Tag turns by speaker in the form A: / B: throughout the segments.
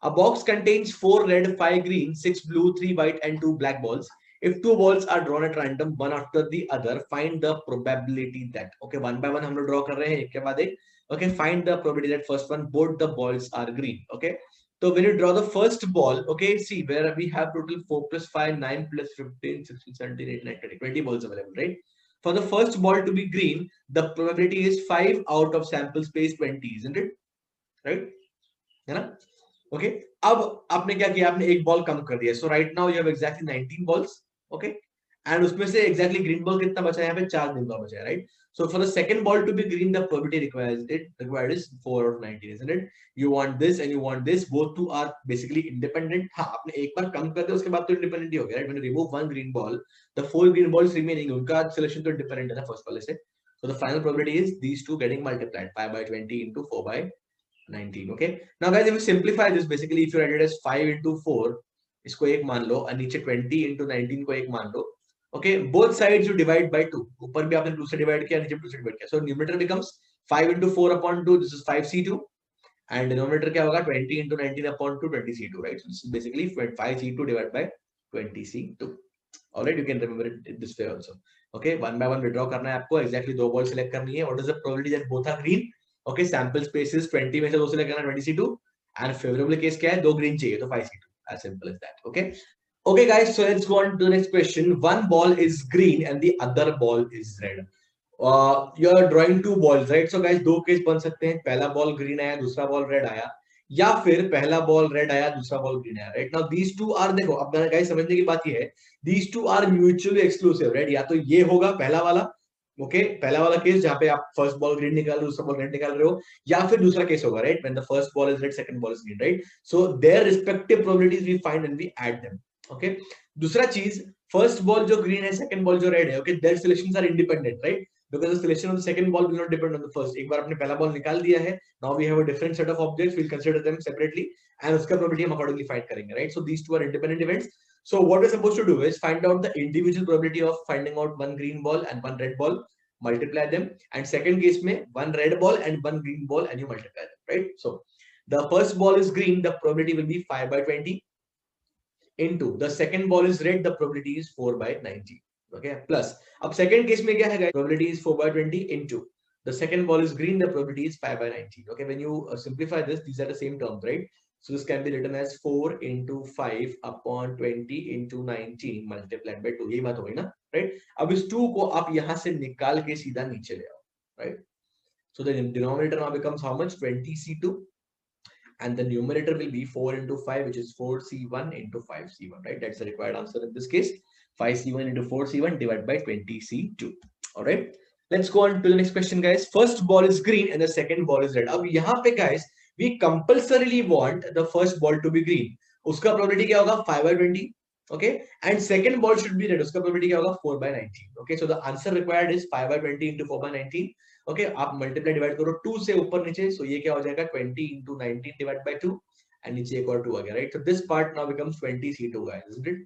A: A box contains 4 red, 5 green, 6 blue, 3 white, and 2 black balls. If 2 balls are drawn at random, one after the other, find the probability that. Okay, one by one हम लोग draw कर रहे हैं एक के बाद एक. Okay, find the probability that first one, both the balls are green. Okay, so when you draw the first ball, okay, see where we have total 4 plus 5, 9 plus 15, 16, 17, 18, 19, 20 balls available, right? For the first ball to be green, the probability is 5 out of sample space 20, isn't it? Right? है ना? Okay. अब आपने क्या किया? आपने एक ball कम कर दिया. So right now you have exactly 19 balls. Okay. And उसमें से exactly green ball कितना बचा है? यहाँ पे 4 green ball बचा है, right? So for the second ball to be green, the probability required is 4 out of 19, isn't it? You want this and you want this. Both two are basically independent. हाँ, आपने एक बार कम कर दिया, उसके बाद तो independent ही हो गया, right? When you remove one green ball, the 4 green balls remaining, उनका selection तो independent है ना first वाले से. So the final probability is these two getting multiplied, 5 by 20 into 4 by 19. Okay. Now guys, if you simplify this, basically if you write it as 5 into 4, इसको एक मान लो और नीचे 20 into 19 को एक मान लो. Okay, both sides you divide by 2. ऊपर भी आपने 2 से डिवाइड किया, नीचे 2 से डिवाइड किया. So numerator becomes 5 into 4 upon 2. This is 5c2. And denominator क्या होगा? 20 into 19 upon 2, 20c2, right? So this is basically 5c2 divided by 20c2. Alright, you can remember it this way also. Okay, one by one withdraw करना है आपको. Exactly 2 balls select करनी है. What is the probability that both are green? Okay, sample space is 20 में से 2 select करना 20c2. And favorable case क्या है? 2 green चाहिए तो 5c2. As simple as that. Okay. Okay, guys, so let's go on to the next question. One ball is green and the other ball is red. You are drawing two balls, right? So guys, दो case बन सकते हैं. पहला ball green आया, दूसरा ball red आया, या फिर पहला बॉल रेड आया, दूसरा बॉल ग्रीन आया, right? Now these two are, देखो अब गाइस समझने की बात ये है, these two are mutually exclusive, right? या तो ये होगा पहला वाला, ओके, पहला वाला केस जहां पे आप फर्स्ट बॉल ग्रीन निकाल रहे हो, दूसरा बॉल रेड निकाल रहे हो, या फिर दूसरा केस होगा, right? When the first ball is red, second ball is green, right? So their respective probabilities we find and we add them. Okay, दूसरा चीज, फर्स्ट बॉल जो ग्रीन है, सेकंड बॉल जो रेड है, okay, their selections are independent, right? Because the selection of the second ball will not depend on the first. एक बार आपने पहला ball निकाल दिया है, now we have a different set of objects, we'll consider them separately and उसका probability हम accordingly find करेंगे, right? So these two are independent events. So what we're supposed to do is find out the individual probability of finding out one green ball and one red ball, multiply them, and second case में one red ball and one green ball and you multiply them, right? So the first ball is green, the probability will be 5 by 20 into the second ball is red, the probability is 4 by 90. Okay, plus अब second case में क्या है guys? Probability is 4 by 20 into the second ball is green, the probability is 5 by 90. Okay, when you simplify this, these are the same terms, right? So this can be written as 4 into 5 upon 20 into 19 multiplied by 2. यही बात हो गई ना, right? अब इस 2 को आप यहाँ से निकाल के सीधा नीचे ले आओ, right? So the denominator now becomes how much? 20c2. And the numerator will be 4 into 5, which is 4c1 into 5c1, right? That's the required answer in this case. 5c1 into 4c1 divided by 20c2. All right. Let's go on to the next question, guys. First ball is green and the second ball is red. अब यहाँ पे guys, we compulsorily want the first ball to be green. उसका probability क्या होगा? 5 by 20. Okay. And second ball should be red. उसका probability क्या होगा? 4 by 19. Okay. So the answer required is 5 by 20 into 4 by 19. Okay, आप multiply divide करो 2 से ऊपर नीचे, सो ये क्या हो जाएगा? 20 into 19 divided by 2 एंड नीचे एक और 2 आ गया, right? So this part now becomes 20c2 guys, isn't it?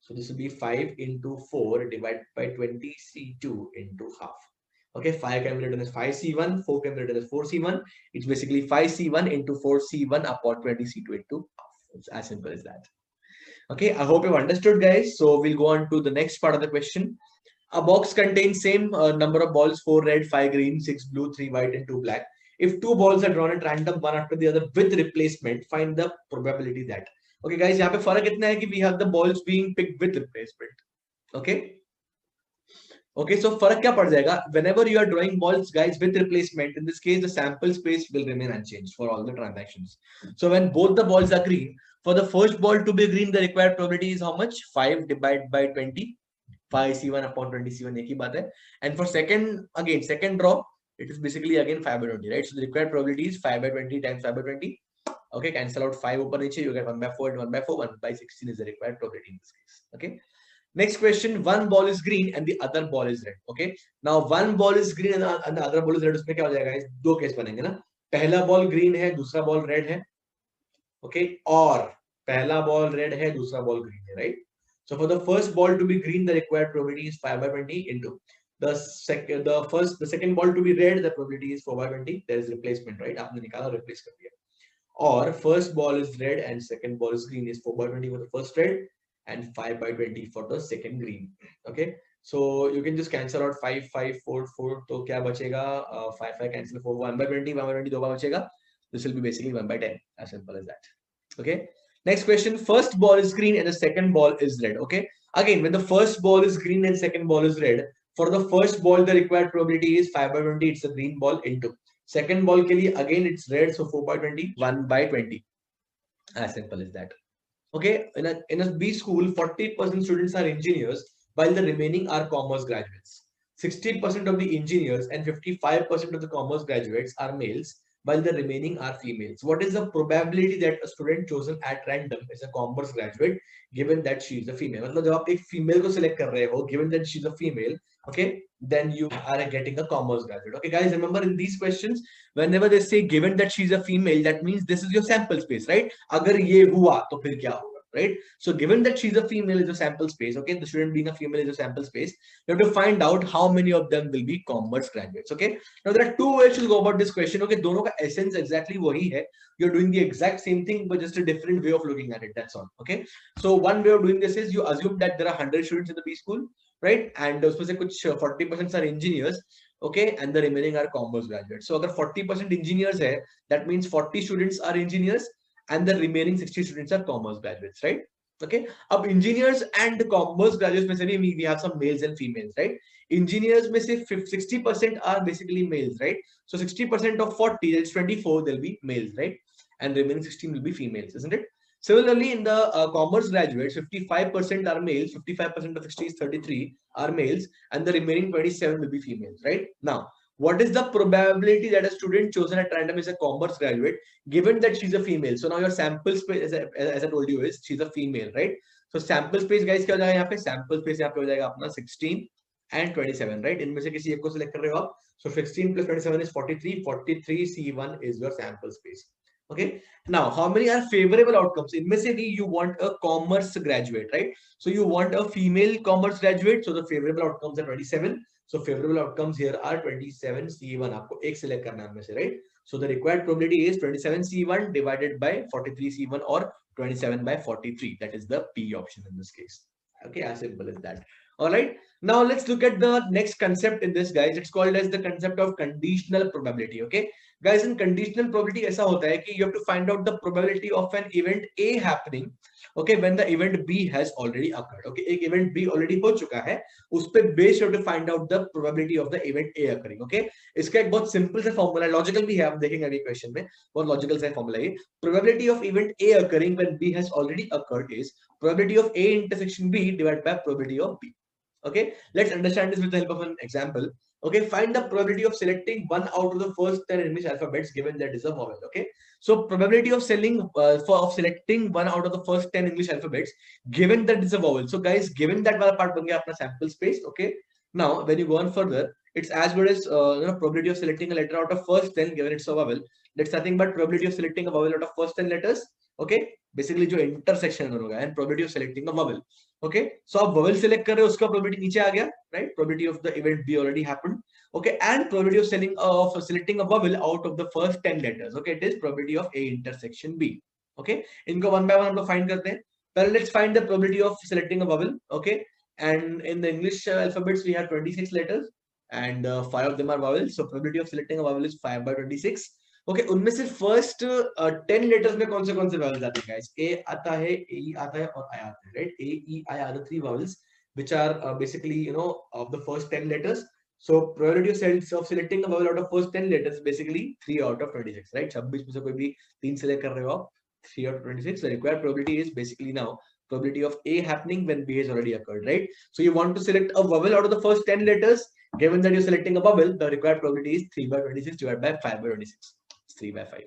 A: So this will be 5 into 4 divided by 20c2 into half. Okay, 5 can be written as 5c1, 4 can be written as 4c1. It's basically 5c1 into 4c1 upon 20c2 into half. It's as simple as that. Okay, I hope you've understood, guys. So we'll go on to the next part of the question. A box contains same number of balls, 4 red, 5 green, 6 blue, 3 white, and 2 black. If 2 balls are drawn at random, one after the other with replacement, find the probability that. Okay, guys, यहाँ पे फर्क इतना है कि we have the balls being picked with replacement. Okay. Okay, so फर्क क्या पड़ जाएगा? Whenever you are drawing balls, guys, with replacement, in this case, the sample space will remain unchanged for all the transactions. So when both the balls are green, for the first ball to be green, the required probability is how much? 5 divided by 20. 5c1 upon 20c1 एक ही बात है. And for second draw, it is basically again 5 by 20, right? So the required probability is 5 by 20 times 5 by 20. Okay, cancel out 5 ऊपर नीचे, you get 1 by 4 and 1 by 4. 1 by 16 is the required probability in this case. Okay. Next question, one ball is green and the other ball is red. Okay. Now one ball is green and the other ball is red. उसमें क्या हो जाएगा? दो case बनेंगे ना. पहला ball green है, दूसरा बॉल रेड है. Okay. और पहला बॉल रेड है, दूसरा बॉल ग्रीन है, right? So for the first ball to be green, the required probability is 5 by 20 into the second ball to be red, the probability is 4 by 20. There is replacement, right? आपने निकाला, replace कर दिया. or first ball is red and second ball is green is 4/20 for the first red and 5/20 for the second green. Okay, so you can just cancel out 5 5 4 4, तो क्या बचेगा 5 5 cancel 4 1/20 1/20 दो बार बचेगा. This will be basically 1/10, as simple as that. Okay, next question. First ball is green and the second ball is red. Okay, again when the first ball is green and second ball is red, for the first ball the required probability is 5/20, it's a green ball, into second ball के लिए again it's red, so 4/20 1/20, as simple as that. Okay, in a B school 40% students are engineers while the remaining are commerce graduates. 60% of the engineers and 55% of the commerce graduates are males while the remaining are females. What is the probability that a student chosen at random is a commerce graduate given that she is a female? मतलब जब आप एक female को select कर रहे हो given that she is a female, okay, then you are getting a commerce graduate. Okay guys, remember in these questions whenever they say given that she is a female, that means this is your sample space, right? अगर ये हुआ तो फिर क्या होगा? Right? So given that she's a female is a sample space, okay, the student being a female is a sample space, you have to find out how many of them will be commerce graduates. Okay, now there are two ways to go about this question. Okay, दोनों का essence exactly वही है, you're doing the exact same thing but just a different way of looking at it, that's all. Okay, so one way of doing this is you assume that there are 100 students in the B school, right, and उसमें से कुछ 40% are engineers, okay, and the remaining are commerce graduates. So अगर 40% engineers है, that means 40 students are engineers and the remaining 60 students are commerce graduates, right? Okay, अब engineers and commerce graduates में से भी we have some males and females, right? Engineers में से 60% are basically males, right? So 60% of 40, that's 24, they'll be males, right? And remaining 16 will be females, isn't it? Similarly, in the commerce graduates, 55% are males, 55% of 60 is 33 are males, and the remaining 27 will be females, right? Now, what is the probability that a student chosen at random is a commerce graduate given that she's a female? So now your sample space, as I told you, is she's a female, right? So sample space guys क्या हो जाएगा यहाँ पे? Sample space यहाँ पे हो जाएगा अपना 16 and 27, right? इनमें से किसी एक को select कर रहे हो आप. So 16 plus 27 is 43. 43 C1 is your sample space. Okay, now how many are favorable outcomes? इनमें से भी you want a commerce graduate, right? So you want a female commerce graduate, so the favorable outcomes are 27. So favorable outcomes here are 27 C1. आपको एक select करना है इनमें से, right? So the required probability is 27 C1 divided by 43 C1 or 27 by 43. That is the P option in this case. Okay, as simple as that. All right. Now let's look at the next concept in this, guys. It's called as the concept of conditional probability. Okay, guys, in conditional probability ऐसा होता है कि you have to find out the probability of an event A happening, okay, when the event B has already occurred. Okay, एक event B already हो चुका है, उस पे base you have to find out the probability of the event A occurring. Okay, इसका एक बहुत simple सा formula, logical भी है, हम देखेंगे अगले question में, बहुत logical सा formula है. Probability of event A occurring when B has already occurred is probability of A intersection B divided by probability of B. Okay, let's understand this with the help of an example. Okay, find the probability of selecting one out of the first 10 English alphabets given that is a vowel. Okay, so probability of selecting one out of the first 10 English alphabets given that is a vowel. So guys, given that वाला part बन गया अपना sample space. Okay, now when you go on further, it's as good as probability of selecting a letter out of first 10 given it's a vowel. That's nothing but probability of selecting a vowel out of first 10 letters. Okay, basically जो intersection होगा and probability of selecting a vowel. Okay, so आप vowel select कर रहे हो, उसका probability नीचे आ गया, right? Probability of the event B already happened. Okay, and probability of selecting a vowel out of the first 10 letters. Okay, it is probability of A intersection B. Okay, इनको one by one हम लोग find करते हैं. Well, let's find the probability of selecting a vowel. Okay, and in the English alphabets we have 26 letters and 5 of them are vowels. So probability of selecting a vowel is 5 by 26. Okay उनमें से first 10 letters में कौन से vowels आते हैं guys? ए आता है, ए आता है और आई आता है, right? A E I are the three vowels which are basically of the first 10 letters. So probability of selecting a vowel out of first 10 letters basically 3 out of 26, right? 26 में से कोई भी 3 सिलेक्ट कर रहे हो आप, 3 out of 26. The required probability is basically now probability of A happening when B has already occurred, right? So you want to select a vowel out of the first 10 letters. Given that you're selecting a vowel, the required probability is 3 by 26 divided by 5 by 26. 3 by 5.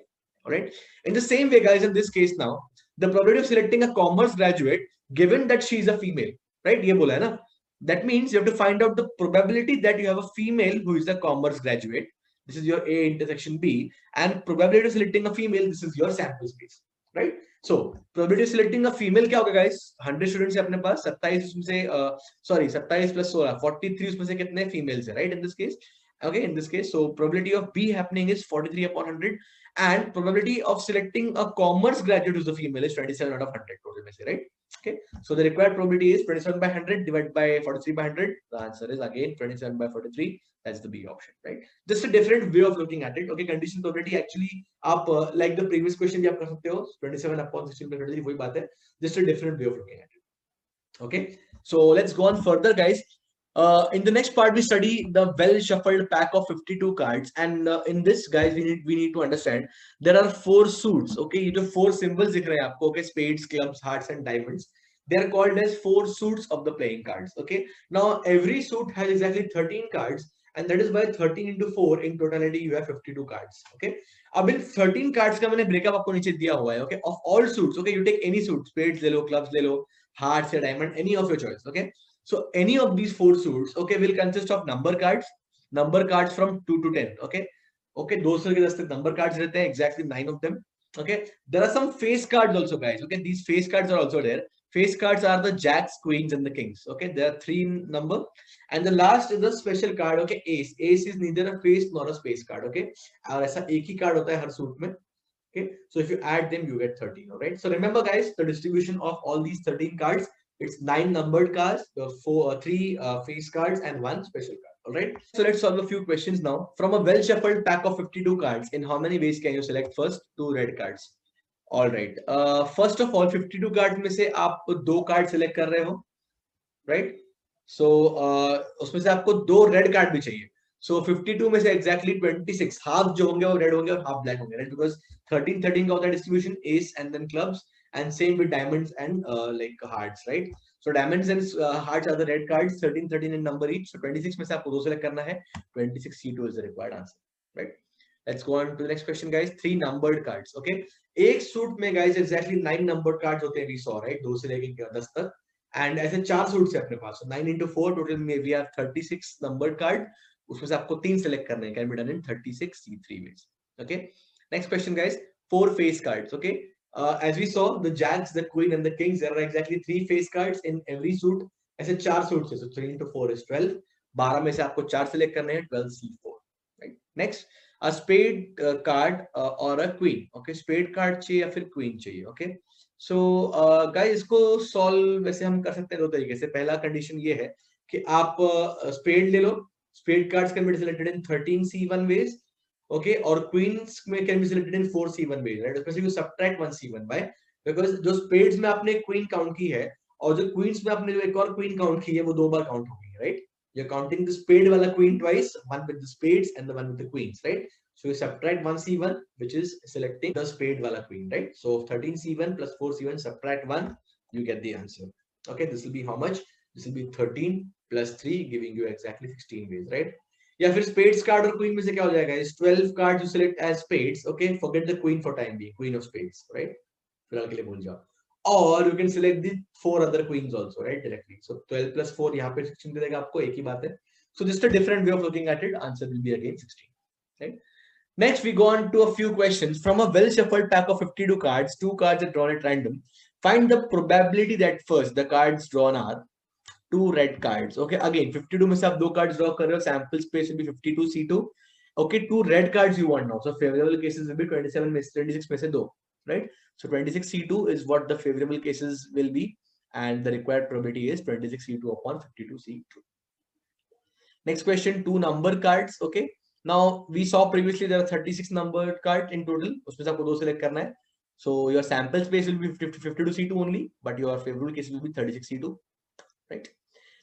A: All right. In the same way, guys, in this case now, the probability of selecting a commerce graduate, given that she is a female, right? ये बोला है ना? That means you have to find out the probability that you have a female who is a commerce graduate. This is your A intersection B, and probability of selecting a female. This is your sample space, right? So probability of selecting a female क्या होगा guys? 100 students है अपने पास, 27 उसमें से 27 plus 16, 43 उसमें से कितने females है, right? In this case, Okay, in this case, so probability of B happening is 43 upon 100, and probability of selecting a commerce graduate who's a female is 27 out of 100 total में से, right? Okay, so the required probability is 27 by 100 divided by 43 by 100. The answer is again 27 by 43. That's the B option, right? Just a different way of looking at it. Okay, condition probability actually आप like the previous question भी आप कर सकते हो 27 upon 16 by 33 वही बात है. Just a different way of looking at it. Okay, so let's go on further, guys. In the next part, we study the well shuffled pack of 52 cards, and in this, guys, we need to understand there are four suits. Okay, ये जो four symbols दिख रहे हैं आपको, okay, spades, clubs, hearts, and diamonds. They are called as four suits of the playing cards. Okay, now every suit has exactly 13 cards, and that is why 13 into 4 in totality you have 52 cards. Okay, अब इन 13 cards का मैंने breakup आपको नीचे दिया हुआ है. Okay, of all suits. Okay, you take any suit, spades ले लो, clubs ले लो, hearts या diamond, any of your choice. Okay. So any of these four suits, okay, will consist of number cards from 2 to 10, okay, okay, 2 से 10 तक number cards रहते हैं, exactly 9 of them, okay. There are some face cards also, guys, okay. These face cards are also there. Face cards are the jacks, queens, and the kings, okay. There are 3 in number, and the last is the special card, okay, ace. Ace is neither a face nor a space card, okay. और ऐसा एक ही card होता है हर suit में, okay. So if you add them, you get 13, all right. So remember, guys, the distribution of all these 13 cards. It's 9 numbered cards, 3 face cards, and 1 special card. All right. So let's solve a few questions now. From a well shuffled pack of 52 cards, in how many ways can you select first 2 red cards? All right. First of all, 52 cards में से आप 2 cards select कर रहे हो, right? So उसमें से आपको 2 red card भी चाहिए. So 52 में से exactly 26 half जो होंगे वो red होंगे और half black होंगे, right? Because 13 का होता है distribution, ace and then clubs. And same with diamonds and like hearts, right? So diamonds and hearts are the red cards, 13 in number each. So 26 में से आपको 2 select करना है. 26 C2 is the required answer, right? Let's go on to the next question, guys. 3 numbered cards, okay? एक suit में, guys, exactly 9 numbered cards होते हैं, we saw, right? 2 से लेके 10 तक. And ऐसे 4 सूट से अपने पास. So 9 into 4 total में we have 36 numbered card. उसमें से आपको 3 select करने हैं. Can be done in 36 C3 ways, okay? Next question, guys. 4 face cards, okay? As we saw, the jacks, the queen, and the kings, there are exactly 3 face cards in every suit. ऐसे 4 suits है, so 3 into 4 is 12. 12 में से आपको 4 select करने हैं, 12 C4, right? Next, a spade card or a queen, okay? Spade card चाहिए या फिर queen चाहिए, okay? So guys, इसको solve वैसे हम कर सकते हैं 2 तरीके से. पहला condition ये है कि आप spade ले लो. Spade cards can be selected in 13 C1 ways. Okay, और queens में can be selected in 4 C1 ways, right? Especially you subtract 1 C1 by, because जो spades में आपने queen count की है और जो queens में आपने जो एक और queen count की है वो 2 बार count होगी, right? You're counting the spade वाला queen twice, one with the spades and the one with the queens, right? So you subtract 1 C1, which is selecting the spade wala queen, right? So 13 C1 plus 4 C1, subtract 1, you get the answer. Okay, this will be how much? This will be 13 plus 3, giving you exactly 16 ways, right? या फिर spades card और queen में से क्या हो जाएगा? Is 12 cards you select as spades, okay? Forget the queen for time being, queen of spades, right? फिलहाल के लिए भूल जाओ. Or you can select the 4 other queens also, right? Directly. So 12 plus 4 यहाँ पे 16 दे देगा आपको, एक ही बात है. So just a different way of looking at it. Answer will be again 16, right? Next, we go on to a few questions. From a well shuffled pack of 52 cards, 2 cards are drawn at random. Find the probability that first the cards drawn are 2 red cards. Okay, again 52 में से आप 2 cards draw कर रहे हो. Sample space will be 52 C2. Okay, 2 red cards you want now. So favorable cases will be 27 में 26 में से 2, right? So 26 C2 is what the favorable cases will be, and the required probability is 26 C2 upon 52 C2. Next question, 2 number cards. Okay, now we saw previously there are 36 numbered cards in total. उसमें से आपको 2 select करना है. So your sample space will be 52 C2 only, but your favorable cases will be 36 C2, right?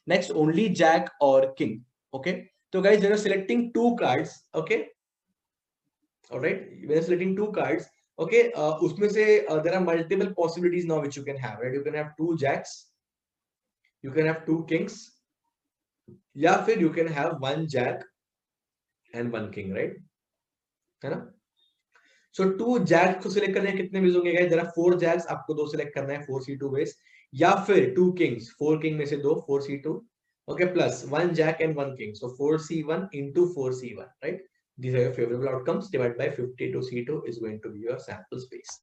A: Next, only jack or king. Okay, so guys, when you're selecting 2 cards, okay, all right, when you're selecting 2 cards, okay, उसमें से there are multiple possibilities now which you can have, right? You can have 2 jacks, you can have 2 kings, या फिर you can have 1 jack and 1 king, right? है ना? So 2 jacks को select करने कितने ways होंगे guys? There are 4 jacks, आपको 2 select करना है 4 C2 ways, या फिर 2 kings, 4 king में से 2 4 C2, okay, plus 1 jack and 1 king, so 4 C1 into 4 C1, right? These are your favorable outcomes. Divided by 52 C2 is going to be your sample space.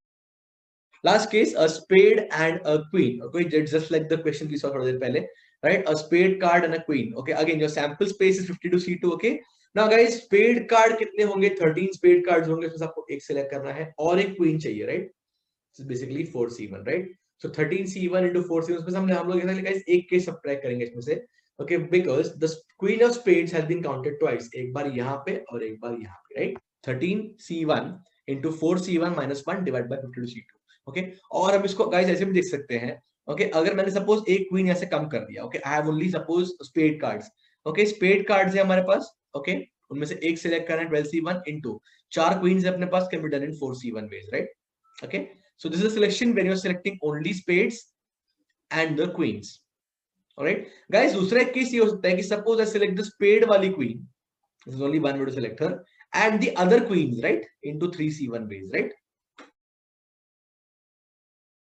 A: Last case, a spade and a queen. Okay, just like the question we saw for the pehle, right? A spade card and a queen. Okay, again your sample space is 52 C2. Okay, ना guys spade card कितने होंगे, 13 spade cards होंगे, उसमें से आपको एक select करना है और एक क्वीन चाहिए, right? Basically 4c1, right? So 13c1 into 4c1, उसमें से हम लोग ऐसा गाइस एक के सब्ट्रैक्ट करेंगे इसमें से, okay, because the queen of spades has been counted twice, एक बार यहाँ पे और एक बार यहाँ पे, right? 13c1 into 4c1 minus 1 divided by 52c2, okay? और हम इसको गाइस ऐसे भी देख सकते हैं, ओके? अगर मैंने सपोज एक क्वीन ऐसे कम कर दिया, okay, I have only suppose spade cards, okay, spade cards है हमारे पास, ओके, उनमें से एक सिलेक्ट करना है 12c1 into चार क्वींस है अपने पास, can be done in 4c1 ways, right? Okay, so this is a selection when you're selecting only spades and the queens. All right, guys, दूसरा एक केस ये हो सकता है कि suppose I select the spade वाली queen, this is only one way to select her, and the other queens, right, into 3c1 ways, right?